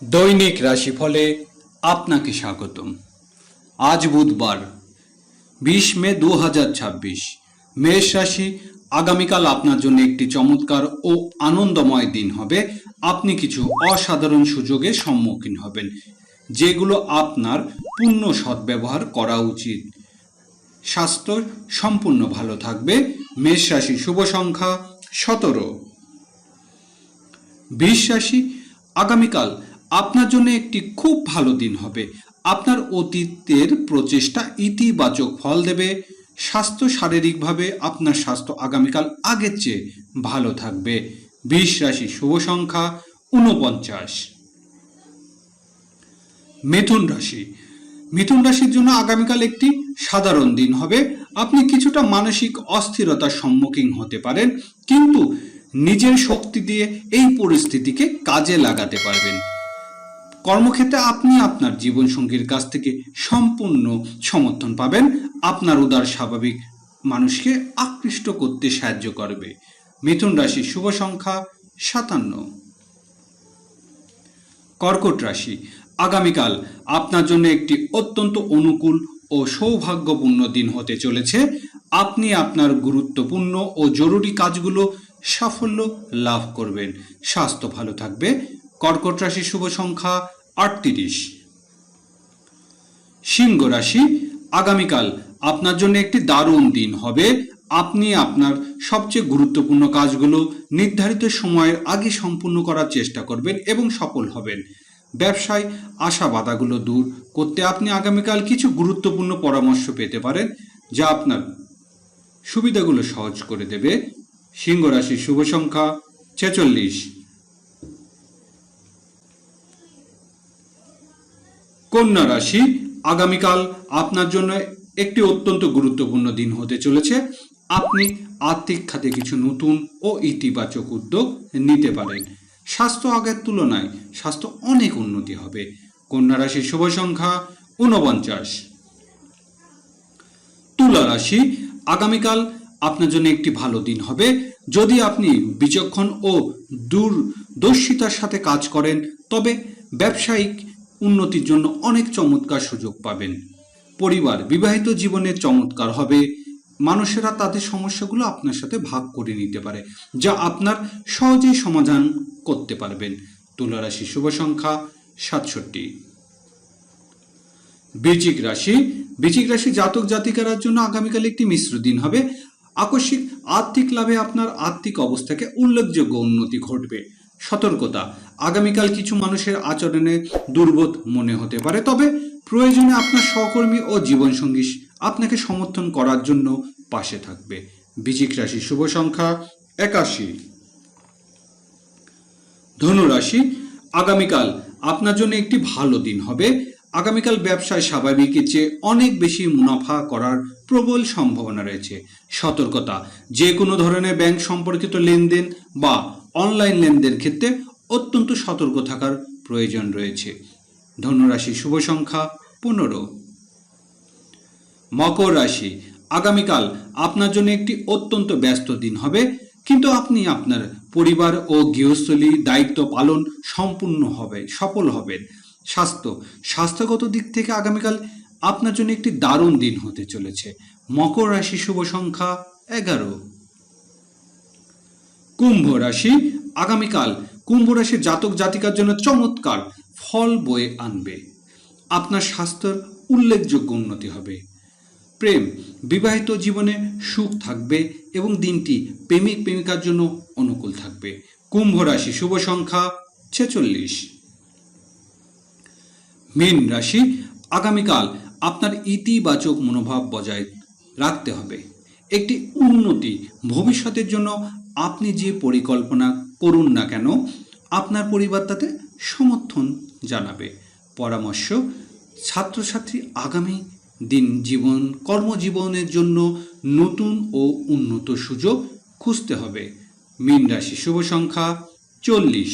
দৈনিক রাশিফলে আপনাকে স্বাগতম। আজ বুধবার 20 মে 2026। মেষ রাশি, আগামীকাল আপনার জন্য একটি চমৎকার ও আনন্দময় দিন হবে। আপনি কিছু অসাধারণ সুযোগের সম্মুখীন হবেন, যেগুলো আপনার পূর্ণ সদ্ব্যবহার করা উচিত। স্বাস্থ্য সম্পূর্ণ ভালো থাকবে। মেষ রাশি, শুভ সংখ্যা 17। বৃষ রাশি, আগামীকাল আপনার জন্য একটি খুব ভালো দিন হবে। আপনার অতীতের প্রচেষ্টা ইতিবাচক ফল দেবে। স্বাস্থ্য, শারীরিকভাবে আপনার স্বাস্থ্য আগামীকাল আগের চেয়ে ভালো থাকবে। বৃষ রাশি, শুভ সংখ্যা 49। মিথুন রাশি, মিথুন রাশির জন্য আগামীকাল একটি সাধারণ দিন হবে। আপনি কিছুটা মানসিক অস্থিরতার সম্মুখীন হতে পারেন, কিন্তু নিজের শক্তি দিয়ে এই পরিস্থিতিকে কাজে লাগাতে পারবেন। কর্মক্ষেত্রে আপনি আপনার জীবনসঙ্গীর কাছ থেকে সম্পূর্ণ সমর্থন পাবেন। আপনার উদার স্বাভাবিক মানুষকে আকৃষ্ট করতে সাহায্য করবে। মিথুন রাশি, শুভ সংখ্যা 57। কর্কট রাশি, আগামীকাল আপনার জন্য একটি অত্যন্ত অনুকূল ও সৌভাগ্যপূর্ণ দিন হতে চলেছে। আপনি আপনার গুরুত্বপূর্ণ ও জরুরি কাজগুলো সাফল্য লাভ করবেন। স্বাস্থ্য ভালো থাকবে। কর্কট রাশি, শুভ সংখ্যা 38। সিংহ রাশি, আগামীকাল আপনার জন্য একটি দারুণ দিন হবে। আপনি আপনার সবচেয়ে গুরুত্বপূর্ণ কাজগুলো নির্ধারিত সময়ের আগে সম্পূর্ণ করার চেষ্টা করবেন এবং সফল হবেন। ব্যবসায় আশা বাধাগুলো দূর করতে আপনি আগামীকাল কিছু গুরুত্বপূর্ণ পরামর্শ পেতে পারেন, যা আপনার সুবিধাগুলো সহজ করে দেবে। সিংহ রাশি, শুভ সংখ্যা 46। কন্যা রাশি, আগামীকাল আপনার জন্য একটি অত্যন্ত গুরুত্বপূর্ণ দিন হতে চলেছে। আপনি আর্থিক খাতে কিছু নতুন ও ইতিবাচক উদ্যোগ নিতে পারেন। স্বাস্থ্য আগের তুলনায় স্বাস্থ্য অনেক উন্নতি হবে। কন্যা রাশির শুভ সংখ্যা 49। তুলা রাশি, আগামীকাল আপনার জন্য একটি ভালো দিন হবে। যদি আপনি বিচক্ষণ ও দূরদর্শিতার সাথে কাজ করেন, তবে ব্যবসায়িক উন্নতির জন্য অনেক চমৎকার সুযোগ পাবেন। পরিবার, বিবাহিত জীবনে চমৎকার হবে। মানুষেরা তাদের সমস্যাগুলো আপনার সাথে ভাগ করে নিতে পারে, যা আপনার সহজেই সমাধান করতে পারবেন। তুলা রাশি, শুভ সংখ্যা 67। বৃশ্চিক রাশি, বৃশ্চিক রাশি জাতক জাতিকার জন্য আগামীকাল একটি মিশ্র দিন হবে। আকস্মিক আর্থিক লাভে আপনার আর্থিক অবস্থাকে উল্লেখযোগ্য উন্নতি ঘটবে। সতর্কতা, আগামীকাল কিছু মানুষের আচরণে দুর্বোধ মনে হতে পারে, তবে প্রয়োজনে আপনার সহকর্মী ও জীবনসঙ্গী আপনাকে সমর্থন করার জন্য পাশে থাকবে। বৃশ্চিক রাশি, শুভ সংখ্যা 81। ধনু রাশি, আগামীকাল আপনার জন্য একটি ভালো দিন হবে। আগামীকাল ব্যবসায় স্বাভাবিকের চেয়ে অনেক বেশি মুনাফা করার প্রবল সম্ভাবনা রয়েছে। সতর্কতা, যে কোনো ধরনের ব্যাংক সম্পর্কিত লেনদেন বা অনলাইন লেনদেনের ক্ষেত্রে অত্যন্ত সতর্ক থাকার প্রয়োজন রয়েছে। ধনুরাশি, শুভ সংখ্যা 15। মকর রাশি, আগামীকাল আপনার জন্য একটি অত্যন্ত ব্যস্ত দিন হবে, কিন্তু আপনি আপনার পরিবার ও গৃহস্থলী দায়িত্ব পালন সফল হবেন। স্বাস্থ্যগত দিক থেকে আগামীকাল আপনার জন্য একটি দারুণ দিন হতে চলেছে। মকর রাশি, শুভ সংখ্যা 11। কুম্ভ রাশি, আগামীকাল কুম্ভ রাশির জাতক জাতিকার জন্য চমৎকার ফল বয়ে আনবে। আপনার স্বাস্থ্যের উল্লেখযোগ্য উন্নতি হবে। প্রেম, বিবাহিত জীবনে সুখ থাকবে এবং দিনটি প্রেমিক প্রেমিকার জন্য অনুকূল থাকবে। কুম্ভ রাশি, শুভ সংখ্যা 46। মীন রাশি, আগামীকাল আপনার ইতিবাচক মনোভাব বজায় রাখতে হবে। একটি উন্নতি ভবিষ্যতের জন্য আপনি যে পরিকল্পনা করুন না কেন, আপনার পরিবার তাতে সমর্থন জানাবে। পরামর্শ, ছাত্রছাত্রী আগামী দিন কর্মজীবনের জন্য নতুন ও উন্নত সুযোগ খুঁজতে হবে। মীন রাশি, শুভ সংখ্যা 40।